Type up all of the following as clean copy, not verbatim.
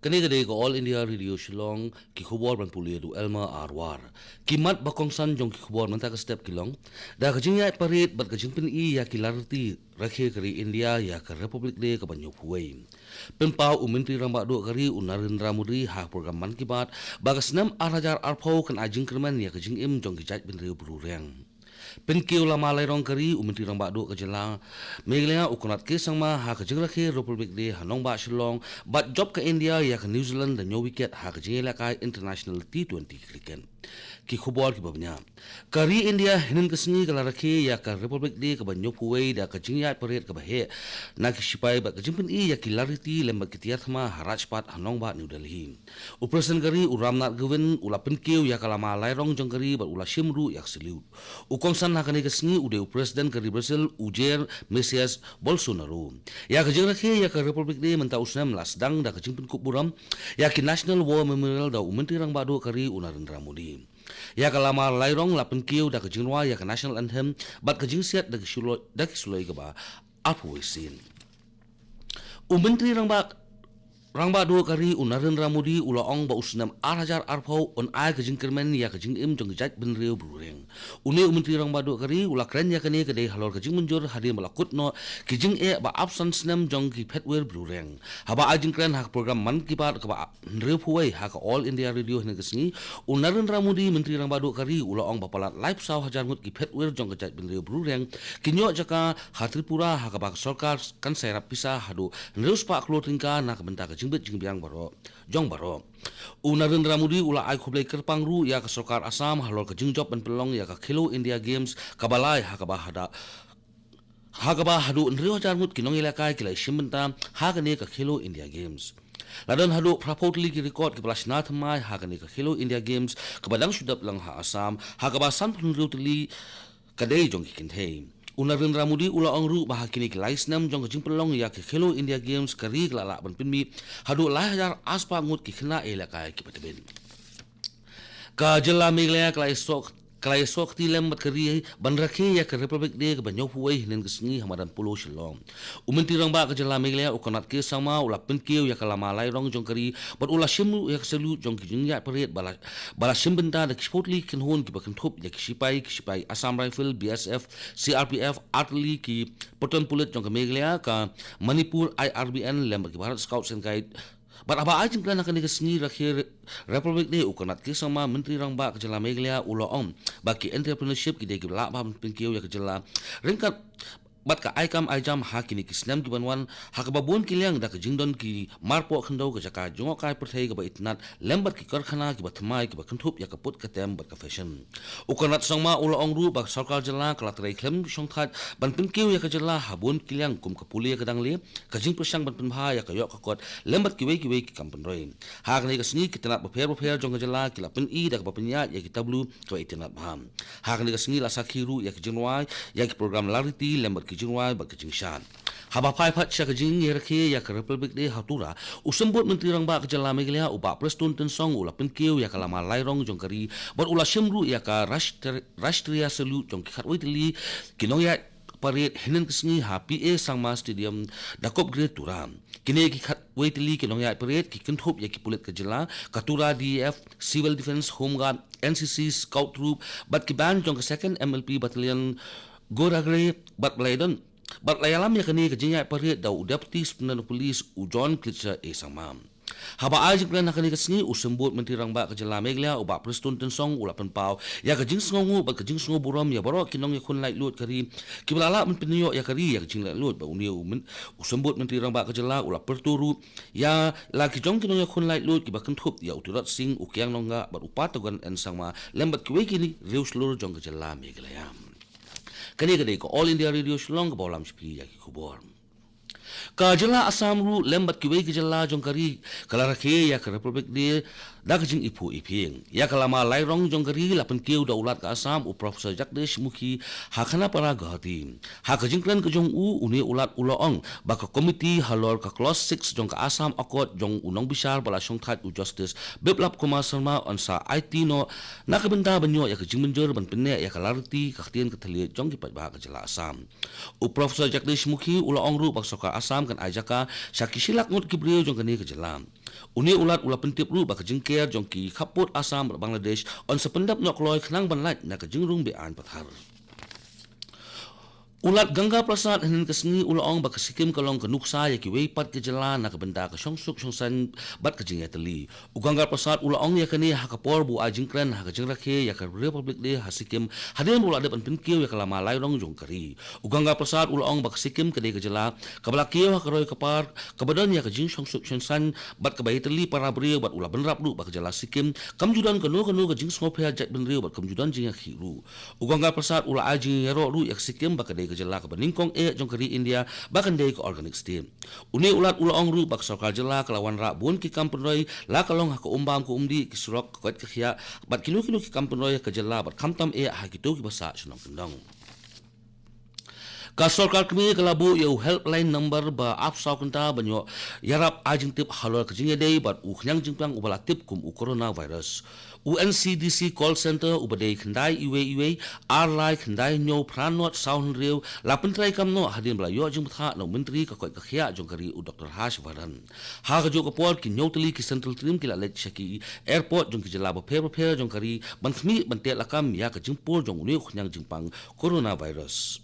Kani gade ko All India Radio Shillong ki khubor ban pulia du Elma Arwar. Kimat bakong san jong ki khubor man ta ka step kilong. Da ka jingya parit bat ka jingpin I ya ki larti rakhe kari India ya ka Republic de ka banyo puway. Penpau umintri ramba do kari Narendra Modi ha program man ki bat bagas nam arajar arpau kan ajing kerman ya ka jing im jong ki jaj bin riu burureng. Penkiu lama lai rong kari umintri rong ba do ka jela meglenga ukunat ke sangma ha ka jingra ke Republic de hanong ba shilong bat job ka India ya ka New Zealand da nyo wicket ha ka jingela ka international T20 cricket ki khubor ki babnya kari India hinin ka singi kala rakhe ya ka Republic de ka banyo puwei da ka jingya paret ka bahe na ki sipai ba ka jingpin I ya ki lariti lembat ki tiathma Harajpat hanong ba New Delhi upresident kari uramnat govin ula penkiu ya kala ma lai rong jong kari ba ula shimru ya salute ukong san hakani kasni ude president kari Brazil ujer Mesias Bolsonaro ya ka jingra ke ya ka Republic de menta usnam lasdang da ka jingpin kuburam ya ki National War Memorial da umenti rang ba do kari Narendra Modi ya kalama lairong lapen kiu da ka jingwa ya ka national anthem bat ka jingsiat da ki suloi ka ba apu sin umenti rang ba do kari Narendra Modi ula ong ba usnam 8,000 arpau on ai ka jingkermen ya ka jing im jong jaj bin riu brureng une umenti rang ba do kari ula kren ya kane ka de halor ka jing munjur hadi malakut no ki jing e ba absence nam jong ki petwer brureng haba ajing kren hak program man ki ba ka ba riu puwei ha ka All India Radio hne kasni Narendra Modi menteri rang ba do kari ula ong ba palat live saw hajar ngut ki petwer jong ka jaj bin riu brureng kinyo jaka Tripura ha ka ba sarkar kan serap pisa hadu neus pa klotingka na ka benta ka jingbiang baro jong baro Narendra Modi ula ai khublai kerpang ru ya ka sarkar Assam halor ka jingjob ban pelong ya ka Khelo India Games kabalai hakaba hadu nrio jarmut kinong ilakai kilai shimbenta hakane ka Khelo India Games ladon hadu prapotli ki record ki plasnath mai hakane ka Khelo India Games kabadang sudap lang ha Assam hakaba san punriu tli kadai jong ki kinthei Narendra Modi ula ongru bahakini ki laisnam jong jing pelong ya ki Khelo India Games kari lala ban pinmi hadu lai hajar aspa ngut ki khna elaka ki patben ka jela meglaya klai sok ti lembat kari ban rakhe ya ka Republic de ka banyo puwei hinen kesni hamadan pulo shilong umenti rang ba ka jela meglaya ukonat ke sama ula penkiu ya kala malai rong jong kari bat ula shimu ya selu jong ki jingya paret bala shimbenta da spotli kin hon ki bakan thop ya ki sipai Assam Rifle BSF CRPF artillery ki poton pulet jong ka meglaya ka Manipur IRBN lembat ki Bharat Scouts and Guide But aba ajing plan akan dikasni rakhir Republic de ukanat ke sama menteri rang ba kejala Meghalaya ulo om baki entrepreneurship ki de ki la ba pinkiu ya kejala ringkat bat ka aikam aijam hakini kisnam ki banwan hakababun kilyang da ka jingdon ki marpo khandau ka jaka jongo kai perthai ka ba itnat lembat ki karkhana ki bathmai ki bakanthup ya kaput ka tem bat ka fashion ukanat sangma ulo ong ru ba sarkar jala kala trai khlem songkhat ban pinkiu ya ka jala habun kilyang kum ka puli ka dangle ka jing persang ban pinbha ya ka yok ka kot lembat ki wei ki kampen roi hakni ka sni ki tanat ba pher jong jala ki la pin I da ka pinya ya ki tablu ka itnat bham hakni ka sni la sakhiru ya ki jinwai ya ki program lariti lembat jinwai ba kajing shan haba pai phat sha kajing yerke ya ka Republic de hatura usembut menteri rang ba kejala Meghalaya uba prestun ten song ula penkiu ya kala malai rong jong kari bat ula shimru ya ka rashtriya salute jong khatwai tili kinong ya paret hinen kesni HPA Sangma Stadium dakop grade turam kini ki khatwai tili kinong ya paret ki kenthup ya ki pulet kejala katura DF Civil Defense Home Guard NCC Scout Troop bat ki ban jong ka 2nd MLP Battalion Goragre bat laydon bat layalam ya kani kejinya parit dau deputy spinal police ujon klitsa samam haba ajik plan kani kasni usembut menteri rang ba kejala Meghalaya uba prestun tensong ula penpau ya kejing sngongu bat kejing sngo buram ya baro kinong ya kun lai lut kari kiblala men penyo ya kari ya kejing lai lut ba uniu men usembut menteri rang ba kejala ula perturu ya la kijong kinong ya kun lai lut ki bakan thup ya uturat sing ukyang nongga bat upatagan en sangma lembat kiwe kini reus lur jong kejala Meghalaya kani kadai ko All India Radio Shillong ka bolam shpi ya ki khubor ka jala Assam ru lembat ki wei ki jala jong kari kala rakhe ya ka Republic de da ka jing ipu iping ya kala ma lai rong jong kari lapan kiu da ulat ka Assam u Professor Jagdish Mukhi hakana para gahati ha ka jing klan ka jong uni ulat uloong ba ka committee halor ka clause 6 jong ka Assam akot jong unong bisar bala songthat u Justice Biplab Kumar Sharma on sa IT no nakabenta banyo ya ka jing menjur ban penne ya ka larti ka htien ka thali jong ki pa ka jala Assam u Professor Jagdish Mukhi uloong ru ba ka Assam Asam kan ajaka syaki silak ngut kibriyo jong kani ke jelam. Uni ulat ula pentip ru ba kejengker jong ki khaput Asam Bangladesh on sependap nok loy khnang banlat na kejengrung bean pathar. Ulat Gangga Prasad hinin kesengi ulaong bak Sikkim kalong ke nuksa ya ki weipat ke jalan na ke benda ke syongsuk syongsan bat ke jingya teli. Gangga Prasad ulaong ya kini hakapor bu ajingkren ha ke jengrakhe ya ke Republik de ha Sikkim hadin bula de penkiu ya kelama lairong jong kari. Gangga Prasad ulaong bak Sikkim ke de ke jala kabala kieu ha ke roy kapar kebadan ya ke jing syongsuk syongsan bat ke bayi teli para beriu bat ula benrap du bak jala Sikkim kamjudan kanu ke jing sngophe jat benriu bat kamjudan jing ya khiru. Gangga Prasad ula ajing ya ro ru ya Sikkim bak de jela ke beningkong jong kari India bahkan dei ke organic steam. Uni ulat ulaong ru bak sarkar jela kelawan rak bun ki kampenroi la kalong ha ke umbam ku umdi ki surok kwat ke khia bat kilo-kilo ki kampenroi ke jela bat kamtam ha kitu ki basa senong kendong. Ka sarkar kami kelabu yau helpline number ba apsau kenta banyo yarap ajing tip halor ke jingya dei bat uknyang jingpang ubala tip kum coronavirus. UNCDC call center ubadai kendai iwe arlai kendai nyo pranot sound riu la pentrai kamno hadin bla yo jing tha no menteri ka koi ka khia jong kari u Dr. Harsh Vardhan ha ga jo ka por ki nyo teli ki central team ki la let chaki airport jong ki jela ba pher jong kari banthmi bante lakam ya ka jingpur jong uni khnyang jingpang coronavirus.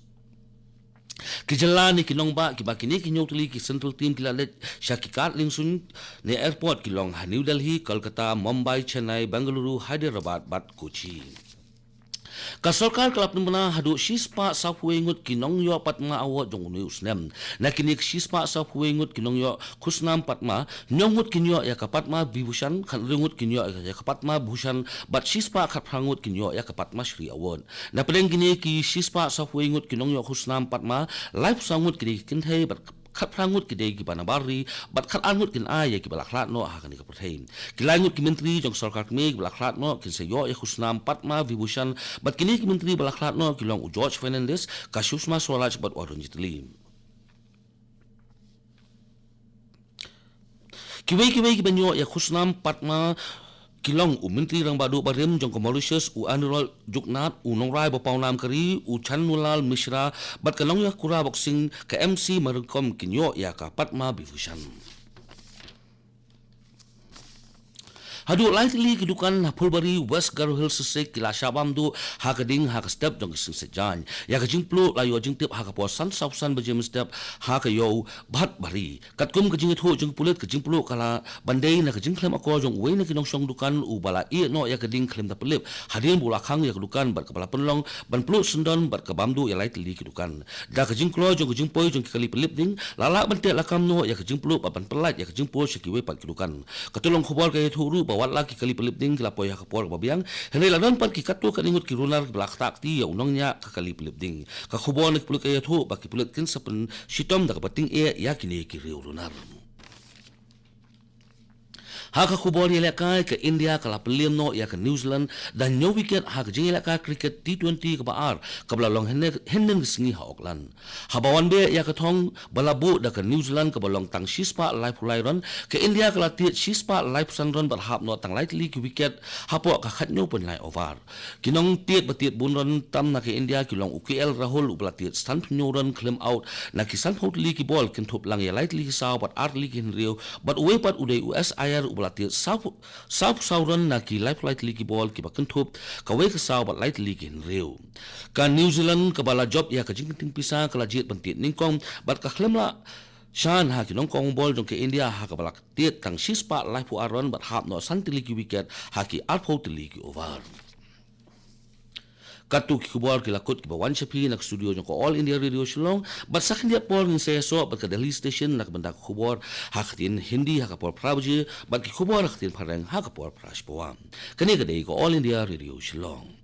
Kijala ni kinong ba kini kinyong tuli ki central team kilalet syakikat lingsun ni airport kilong ha New Delhi, Kolkata, Mumbai, Chennai, Bengaluru, Hyderabad, bat Kochi. Ka sarkar kelap nembana hadu shispa sapwe ngut kinong yo patma awat jong uni usnem na kini shispa sapwe ngut kinong yo kusnam patma nyongut kinyo ya kapatma bibushan kan ringut kinyo ya kapatma bhushan bat shispa khat prangut kinyo ya kapatma Shri Awon na peleng kini ki shispa sapwe ngut kinong yo kusnam patma life sangut kini kinthei bat khat prangut ki dei ki banabari bat khat angut kin ay ki balaklat no ha kan ka protein kilangut ki menteri jong sarkar kmi balaklat no kin se yo khusnam patma vibushan bat kini ki menteri balaklat no kilong George Fernandes ka Sushma Swaraj bat orun jitli kiwei ki banyo ya khusnam patma kilong menteri rang badu barim jong Mauritius Anurul Juknat nongrai bapau nam kari Chanulal Mishra bat kalong ya kura boxing ke MC Markom kinyo ya ka Patma Bibushan. Hadu likely kedukan Pulbari West Garo Hills Sisik kila Syabam du ha keding ha ke step jong sing sejan ya ke jingplu layo jingtip ha ke posan sausan bejem step ha ke yo bat bari katkum ke jingit ho jong pulit ke jingplu kala bandai na ke jingklem akor jong we na kinong song dukan u bala i no ya keding klem ta pelip hadin bula khang ya kedukan bar kepala penlong ban plu sendon bar ke bamdu ya likely kedukan da ke jingklo jong ke jingpoi jong kali pelip ding lala bentek lakam no ya ke jingplu ban pelat ya ke jingpo syaki we pat kedukan ketulong khobor ke thuru wat lagi kali pelip ding kila poya kapor babiang henai ladon par ki katu kan ingut ki runar belak takti ya unongnya ka kali pelip ding ka khubon ek peluk ayat ho baki peluk kin sapen sitom da pating ya kini ki runar haka khubor yelaka ke India kala pelim no ya ke New Zealand dan new wicket haka jingilaka cricket T20 ke baar kabla long henden singi ha Auckland habawan be ya ke thong balabu da ke New Zealand ke balong tang shispa live lairon ke India kala tiet shispa live sunron berhap no tang lightly ke wicket hapo ka khatnyo pun lai over kinong tiet batiet bunron tam na ke India kilong UKL Rahul ubla tiet stand nyoron claim out na ki san hotli ki ball kin thup lang ya lightly ki saw but artly ki rio but uwe pat udai USIR belati sauran na ki life lightly ki ball ki bakan thup ka we ka saw but lightly ki rio ka New Zealand ka bala job ya ka jingting pisa ka lajit bantit ningkong but ka khlemla Shan ha kinong kong ball jong ke India ha ka balak tiet tang shispa life aron but hap no santili ki wicket ha ki arpo tili ki over katu ki kubor ki lakut ki bawan chapi nak studio jong ko All India Radio Shillong but sakin dia por ni saya so bat ka Delhi station nak benda kubor hakin Hindi ha ka por pravji bat ki kubor hakin parang ha ka por prash bawam kani ka dei ko All India Radio Shillong